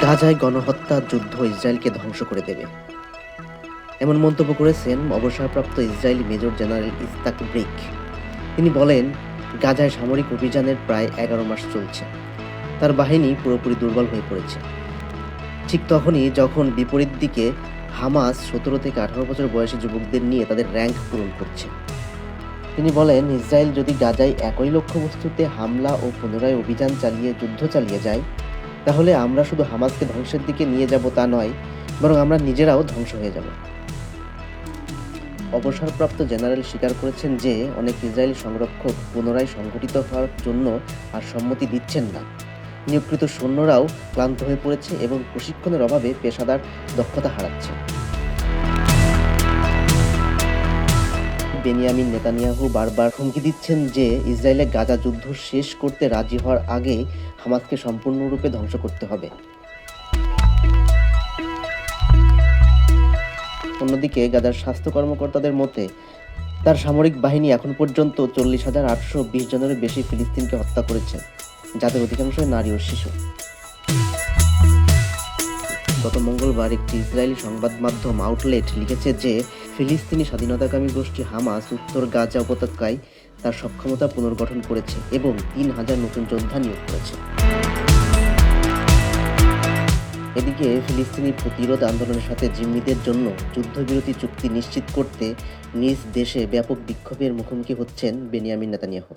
গাজায় গণহত্যা যুদ্ধ ইসরায়েলকে ধ্বংস করে দেবে, এমন মন্তব্য করেছেন অবসরপ্রাপ্ত ইসরায়েলি মেজর জেনারেল ইসতাক ব্রিক। তিনি বলেন, গাজায় সামরিক অভিযানের প্রায় 11 মাস চলছে, তার বাহিনী পুরোপুরি দুর্বল হয়ে পড়েছে। ঠিক তখনই যখন বিপরীত দিকে হামাস 17 থেকে 18 বছর বয়সী যুবকদের নিয়ে তাদের র্যাঙ্ক পূরণ করছে। তিনি বলেন, ইসরায়েল যদি গাজায় একই লক্ষ্যবস্তুতে হামলা ও পুনরায় অভিযান চালিয়ে যুদ্ধ চালিয়ে যায়, তাহলে আমরা শুধু হামাসকে ধ্বংসের দিকে নিয়ে যাব তা নয়, বরং আমরা নিজেরাও ধ্বংস হয়ে যাব। অবসরপ্রাপ্ত জেনারেল স্বীকার করেছেন যে অনেক ইসরায়েলি সংরক্ষক পুনরায় সংগঠিত হওয়ার জন্য আর সম্মতি দিচ্ছেন না। নিয়োগকৃত সৈন্যরাও ক্লান্ত হয়ে পড়েছে এবং প্রশিক্ষণের অভাবে পেশাদার দক্ষতা হারাচ্ছে। বেনিয়ামিন নেতানিয়াহু বারবার হুমকি দিচ্ছেন যে ইসরায়েলে গাজা যুদ্ধ শেষ করতে রাজি হওয়ার আগে হামাসকে সম্পূর্ণরূপে ধ্বংস করতে হবে। অন্যদিকে গাজার স্বাস্থ্য কর্মকর্তাদের মতে তার সামরিক বাহিনী এখন পর্যন্ত 40,820 জনেরও বেশি ফিলিস্তিনকে হত্যা করেছে, যাদের অধিকাংশই নারী ও শিশু। গত মঙ্গলবার একটি ইসরায়েলি সংবাদ মাধ্যম আউটলেট লিখেছে যে ফিলিস্তিনি স্বাধীনতাকামী গোষ্ঠী হামাস উত্তর গাজা উপত্যকায় তার সক্ষমতা পুনর্গঠন করেছে এবং 3,000 নতুন যোদ্ধা নিয়োগ করেছে। এদিকে ফিলিস্তিনি প্রতিরোধ আন্দোলনের সাথে জিম্মিদের জন্য যুদ্ধবিরতি চুক্তি নিশ্চিত করতে নিজ দেশে ব্যাপক বিক্ষোভের মুখোমুখি হচ্ছেন বেনিয়ামিন নেতানিয়াহু।